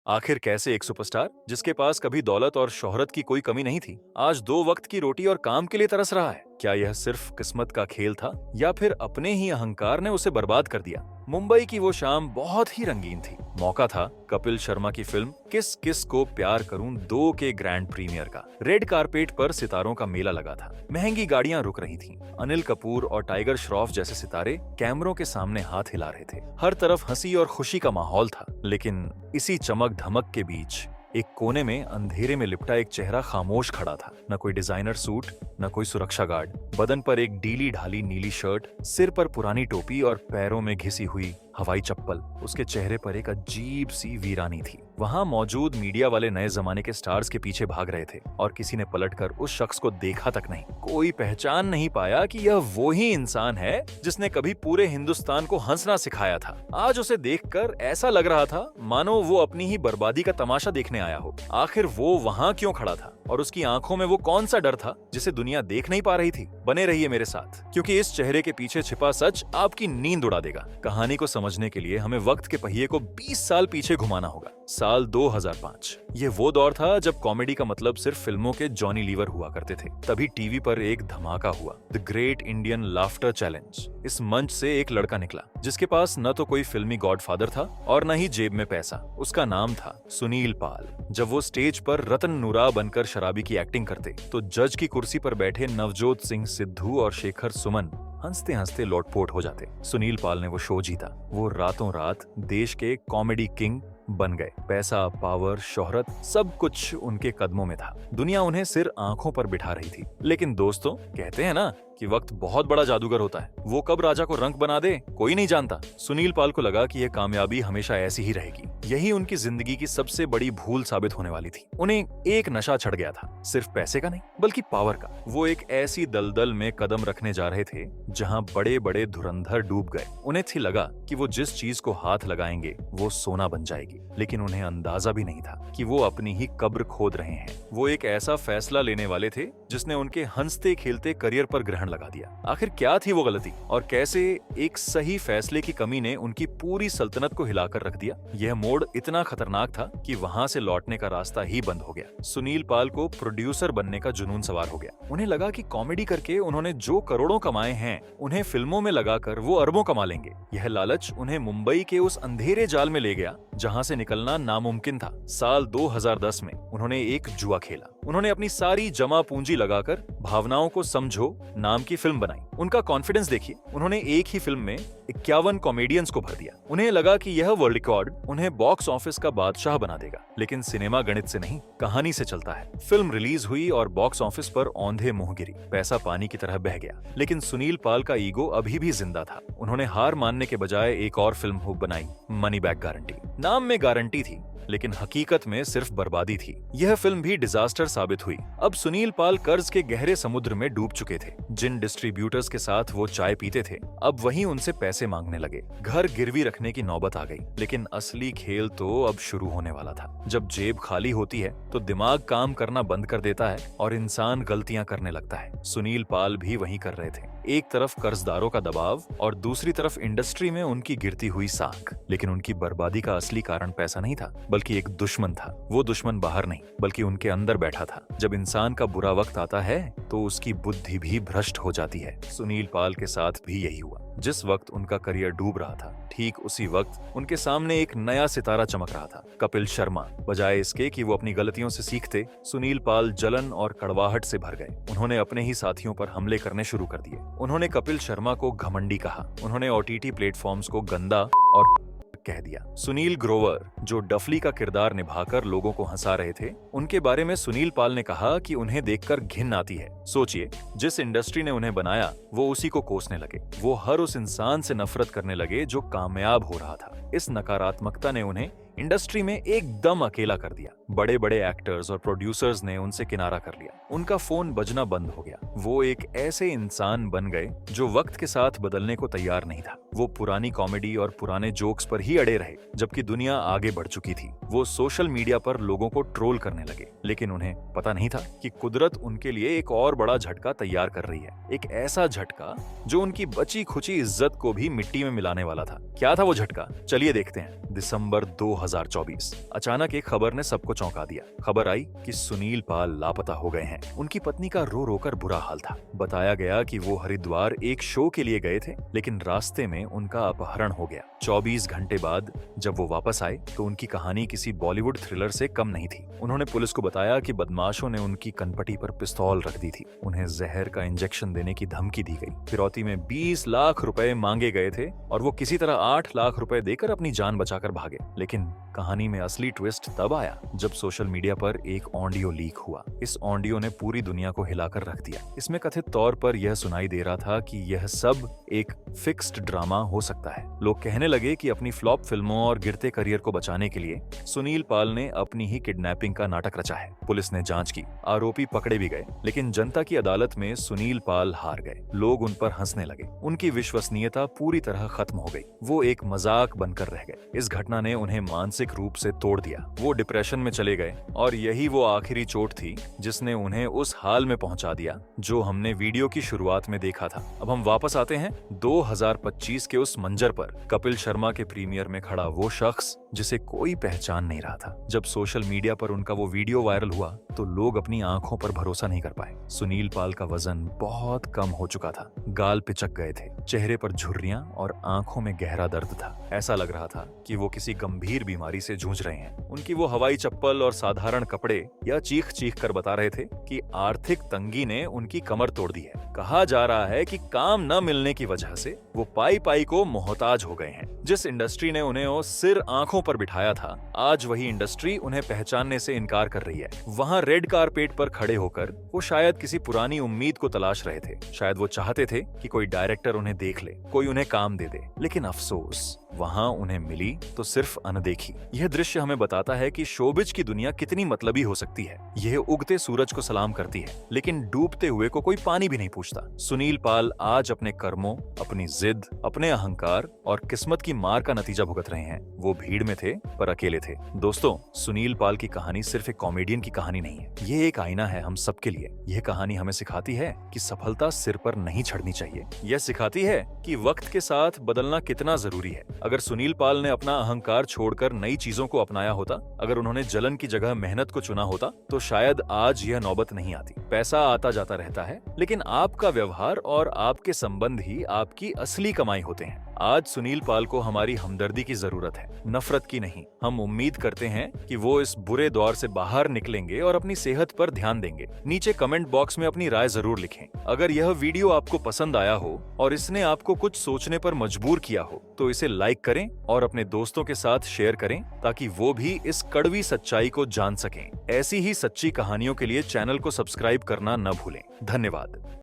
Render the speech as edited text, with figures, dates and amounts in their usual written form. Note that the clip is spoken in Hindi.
आखिर कैसे एक सुपरस्टार जिसके पास कभी दौलत और शोहरत की कोई कमी नहीं थी, आज दो वक्त की रोटी और काम के लिए तरस रहा है? क्या यह सिर्फ किस्मत का खेल था या फिर अपने ही अहंकार ने उसे बर्बाद कर दिया? मुंबई की वो शाम बहुत ही रंगीन थी। मौका था कपिल शर्मा की फिल्म किस किस को प्यार करूं 2 के ग्रैंड प्रीमियर का। रेड कारपेट पर सितारों का मेला लगा था। महंगी गाड़ियां रुक रही थीं। अनिल कपूर और टाइगर श्रॉफ जैसे सितारे कैमरों के सामने हाथ हिला रहे थे। हर तरफ हंसी और खुशी का माहौल था। लेकिन इसी चमक धमक के बीच एक कोने में अंधेरे में लिपटा एक चेहरा खामोश खड़ा था। न कोई डिजाइनर सूट, न कोई सुरक्षा गार्ड। बदन पर एक ढीली ढाली नीली शर्ट, सिर पर पुरानी टोपी और पैरों में घिसी हुई हवाई चप्पल। उसके चेहरे पर एक अजीब सी वीरानी थी। वहां मौजूद मीडिया वाले नए जमाने के स्टार्स के पीछे भाग रहे थे और किसी ने पलटकर उस शख्स को देखा तक नहीं। कोई पहचान नहीं पाया कि यह वो ही इंसान है जिसने कभी पूरे हिंदुस्तान को हंसना सिखाया था। आज उसे देखकर ऐसा लग रहा था मानो वो अपनी ही बर्बादी का तमाशा देखने आया हो। आखिर वो वहां क्यों खड़ा था और उसकी आंखों में वो कौन सा डर था जिसे दुनिया देख नहीं पा रही थी? बने रहिए मेरे साथ, क्योंकि इस चेहरे के पीछे छिपा सच आपकी नींद उड़ा देगा। कहानी को समझने के लिए हमें वक्त के पहिए को 20 साल पीछे घुमाना होगा। साल 2005। ये वो दौर था जब कॉमेडी का मतलब सिर्फ फिल्मों के जॉनी लीवर हुआ करते थे। तभी टीवी पर एक धमाका हुआ, the great Indian laughter challenge. इस मंच से एक लड़का निकला जिसके पास न तो कोई फिल्मी गॉडफादर था और न ही जेब में पैसा। उसका नाम था सुनील पाल। जब वो स्टेज पर रतन नुरा बनकर शराबी की एक्टिंग करते तो जज की कुर्सी पर बैठे नवजोत सिंह सिद्धू और शेखर सुमन हंसते हंसते लोटपोट हो जाते। सुनील पाल ने वो शो जीता। वो रातों रात देश के कॉमेडी किंग बन गए। पैसा, पावर, शोहरत, सब कुछ उनके कदमों में था। दुनिया उन्हें सिर आंखों पर बिठा रही थी। लेकिन दोस्तों, कहते हैं ना कि वक्त बहुत बड़ा जादूगर होता है। वो कब राजा को रंक बना दे कोई नहीं जानता। सुनील पाल को लगा कि यह कामयाबी हमेशा ऐसी ही रहेगी। यही उनकी जिंदगी की सबसे बड़ी भूल साबित होने वाली थी। उन्हें एक नशा चढ़ गया था, सिर्फ पैसे का नहीं बल्कि पावर का। वो एक ऐसी दलदल में कदम रखने जा रहे थे जहां बड़े बड़े धुरंधर डूब गए। उन्हें थी लगा कि वो जिस चीज को हाथ लगाएंगे वो सोना बन जाएगी। लेकिन उन्हें अंदाजा भी नहीं था कि वो अपनी ही कब्र खोद रहे हैं। वो एक ऐसा फैसला लेने वाले थे जिसने उनके हंसते खेलते करियर पर ग्रहण लगा दिया। आखिर क्या थी वो गलती और कैसे एक सही फैसले की कमी ने उनकी पूरी सल्तनत को हिलाकर रख दिया? यह मोड़ इतना खतरनाक था कि वहां से लौटने का रास्ता ही बंद हो गया। सुनील पाल को प्रोड्यूसर बनने का जुनून सवार हो गया। उन्हें लगा कि कॉमेडी करके उन्होंने जो करोड़ों कमाए हैं उन्हें फिल्मों में लगाकर वो अरबों कमा लेंगे। यह लालच उन्हें मुंबई के उस अंधेरे जाल में ले गया जहां से निकलना नामुमकिन था। साल 2010 में उन्होंने एक जुआ खेला। उन्होंने अपनी सारी जमा पूंजी लगाकर भावनाओं को समझो नाम की फिल्म बनाई। उनका कॉन्फिडेंस देखिए, उन्होंने एक ही फिल्म में 51 कॉमेडियंस को भर दिया। उन्हें लगा कि यह वर्ल्ड रिकॉर्ड उन्हें बॉक्स ऑफिस का बादशाह बना देगा। लेकिन सिनेमा गणित से नहीं, कहानी से चलता है। फिल्म रिलीज हुई और बॉक्स ऑफिस पर औंधे मुंह गिरी। पैसा पानी की तरह बह गया। लेकिन सुनील पाल का ईगो अभी भी जिंदा था। उन्होंने हार मानने के बजाय एक और फिल्म बनाई, मनी बैक गारंटी। नाम में गारंटी थी लेकिन हकीकत में सिर्फ बर्बादी थी। यह फिल्म भी डिजास्टर साबित हुई। अब सुनील पाल कर्ज के गहरे समुद्र में डूब चुके थे। जिन डिस्ट्रीब्यूटर्स के साथ वो चाय पीते थे अब वही उनसे पैसे मांगने लगे। घर गिरवी रखने की नौबत आ गई। लेकिन असली खेल तो अब शुरू होने वाला था। जब जेब खाली होती है तो दिमाग काम करना बंद कर देता है और इंसान गलतियां करने लगता है। सुनील पाल भी वही कर रहे थे। एक तरफ कर्जदारों का दबाव और दूसरी तरफ इंडस्ट्री में उनकी गिरती हुई साख। लेकिन उनकी बर्बादी का असली कारण पैसा नहीं था बल्कि एक दुश्मन था। वो दुश्मन बाहर नहीं बल्कि उनके अंदर बैठा था। जब इंसान का बुरा वक्त आता है तो उसकी बुद्धि भी भ्रष्ट हो जाती है। सुनील पाल के साथ भी यही हुआ। जिस वक्त उनका करियर डूब रहा था ठीक उसी वक्त उनके सामने एक नया सितारा चमक रहा था, कपिल शर्मा। बजाय इसके कि वो अपनी गलतियों से सीखते, सुनील पाल जलन और कड़वाहट से भर गए। उन्होंने अपने ही साथियों पर हमले करने शुरू कर दिए। उन्होंने कपिल शर्मा को घमंडी कहा। उन्होंने ओटीटी प्लेटफॉर्म्स को गंदा और कह दिया। सुनील ग्रोवर, जो डफली का किरदार निभाकर लोगों को हंसा रहे थे, उनके बारे में सुनील पाल ने कहा कि उन्हें देखकर घिन आती है। सोचिए, जिस इंडस्ट्री ने उन्हें बनाया वो उसी को कोसने लगे। वो हर उस इंसान से नफरत करने लगे जो कामयाब हो रहा था। इस नकारात्मकता ने उन्हें इंडस्ट्री में एकदम अकेला कर दिया। बड़े बड़े एक्टर्स और प्रोड्यूसर्स ने उनसे किनारा कर लिया। उनका फोन बजना बंद हो गया। वो एक ऐसे इंसान बन गए जो वक्त के साथ बदलने को तैयार नहीं था। वो पुरानी कॉमेडी और पुराने जोक्स पर ही अड़े रहे जबकि दुनिया आगे बढ़ चुकी थी। वो सोशल मीडिया पर लोगों को ट्रोल करने लगे। लेकिन उन्हें पता नहीं था कि कुदरत उनके लिए एक और बड़ा झटका तैयार कर रही है। एक ऐसा झटका जो उनकी बची खुची इज्जत को भी मिट्टी में मिलाने वाला था। क्या था वो झटका? चलिए देखते हैं। दिसंबर 2000 2024। अचानक एक खबर ने सबको चौंका दिया। खबर आई कि सुनील पाल लापता हो गए हैं। उनकी पत्नी का रो रोकर बुरा हाल था। बताया गया कि वो हरिद्वार एक शो के लिए गए थे, लेकिन रास्ते में उनका अपहरण हो गया। 24 घंटे बाद जब वो वापस आए तो उनकी कहानी किसी बॉलीवुड थ्रिलर से कम नहीं थी। उन्होंने पुलिस को बताया कि बदमाशों ने उनकी कनपटी पर पिस्तौल रख दी थी। उन्हें जहर का इंजेक्शन देने की धमकी दी गई। फिरौती में 20 लाख रुपए मांगे गए थे और वो किसी तरह 8 लाख रुपए देकर अपनी जान बचाकर भागे। लेकिन कहानी में असली ट्विस्ट तब आया जब सोशल मीडिया पर एक ऑडियो लीक हुआ। इस ऑडियो ने पूरी दुनिया को हिलाकर रख दिया। इसमें कथित तौर पर यह सुनाई दे रहा था कि यह सब एक फिक्स्ड ड्रामा हो सकता है। लोग कहने लगे कि अपनी फ्लॉप फिल्मों और गिरते करियर को बचाने के लिए सुनील पाल ने अपनी ही किडनैपिंग का नाटक रचा है। पुलिस ने जांच की, आरोपी पकड़े भी गए, लेकिन जनता की अदालत में सुनील पाल हार गए। लोग उन पर हंसने लगे। उनकी विश्वसनीयता पूरी तरह खत्म हो गई। वो एक मजाक बनकर रह गए। इस घटना ने उन्हें मानसिक रूप से तोड़ दिया। वो डिप्रेशन में चले गए और यही वो आखिरी चोट थी जिसने उन्हें उस हाल में पहुंचा दिया जो हमने वीडियो की शुरुआत में देखा था। अब हम वापस आते हैं 2025 के उस मंजर पर। कपिल शर्मा के प्रीमियर में खड़ा वो शख्स जिसे कोई पहचान नहीं रहा था। जब सोशल मीडिया पर उनका वो वीडियो वायरल हुआ तो लोग अपनी आंखों पर भरोसा नहीं कर पाए। सुनील पाल का वजन बहुत कम हो चुका था, गाल पिचक गए थे, चेहरे पर झुर्रियां और आंखों में गहरा दर्द था। ऐसा लग रहा था कि वो किसी गंभीर बीमारी से जूझ रहे हैं। उनकी वो हवाई चप्पल और साधारण कपड़े यह चीख चीख कर बता रहे थे कि आर्थिक तंगी ने उनकी कमर तोड़ दी है। कहा जा रहा है कि काम न मिलने की वजह से वो पाई पाई को मोहताज हो गए हैं। जिस इंडस्ट्री ने उन्हें वो सिर आंखों पर बिठाया था, आज वही इंडस्ट्री उन्हें पहचानने से इनकार कर रही है। वहाँ रेड कारपेट पर खड़े होकर वो शायद किसी पुरानी उम्मीद को तलाश रहे थे। शायद वो चाहते थे कि कोई डायरेक्टर उन्हें देख ले, कोई उन्हें काम दे दे। लेकिन अफसोस, वहाँ उन्हें मिली तो सिर्फ अनदेखी। यह दृश्य हमें बताता है कि शोबिज की दुनिया कितनी मतलबी हो सकती है। यह उगते सूरज को सलाम करती है, लेकिन डूबते हुए को कोई पानी भी नहीं पूछता। सुनील पाल आज अपने कर्मों, अपनी जिद, अपने अहंकार और किस्मत की मार का नतीजा भुगत रहे हैं। वो भीड़ में थे पर अकेले थे। दोस्तों, सुनील पाल की कहानी सिर्फ एक कॉमेडियन की कहानी नहीं है। ये एक आईना है हम सबके लिए। यह कहानी हमें सिखाती है कि सफलता सिर पर नहीं चढ़नी चाहिए। यह सिखाती है कि वक्त के साथ बदलना कितना जरूरी है। अगर सुनील पाल ने अपना अहंकार छोड़कर नई चीजों को अपनाया होता, अगर उन्होंने जलन की जगह मेहनत को चुना होता, तो शायद आज यह नौबत नहीं आती। पैसा आता जाता रहता है, लेकिन आपका व्यवहार और आपके संबंध ही आपकी असली कमाई होते हैं। आज सुनील पाल को हमारी हमदर्दी की जरूरत है, नफरत की नहीं। हम उम्मीद करते हैं कि वो इस बुरे दौर से बाहर निकलेंगे और अपनी सेहत पर ध्यान देंगे। नीचे कमेंट बॉक्स में अपनी राय जरूर लिखें। अगर यह वीडियो आपको पसंद आया हो और इसने आपको कुछ सोचने पर मजबूर किया हो तो इसे लाइक करें और अपने दोस्तों के साथ शेयर करें ताकि वो भी इस कड़वी सच्चाई को जान सकें। ऐसी ही सच्ची कहानियों के लिए चैनल को सब्सक्राइब करना न भूलें। धन्यवाद।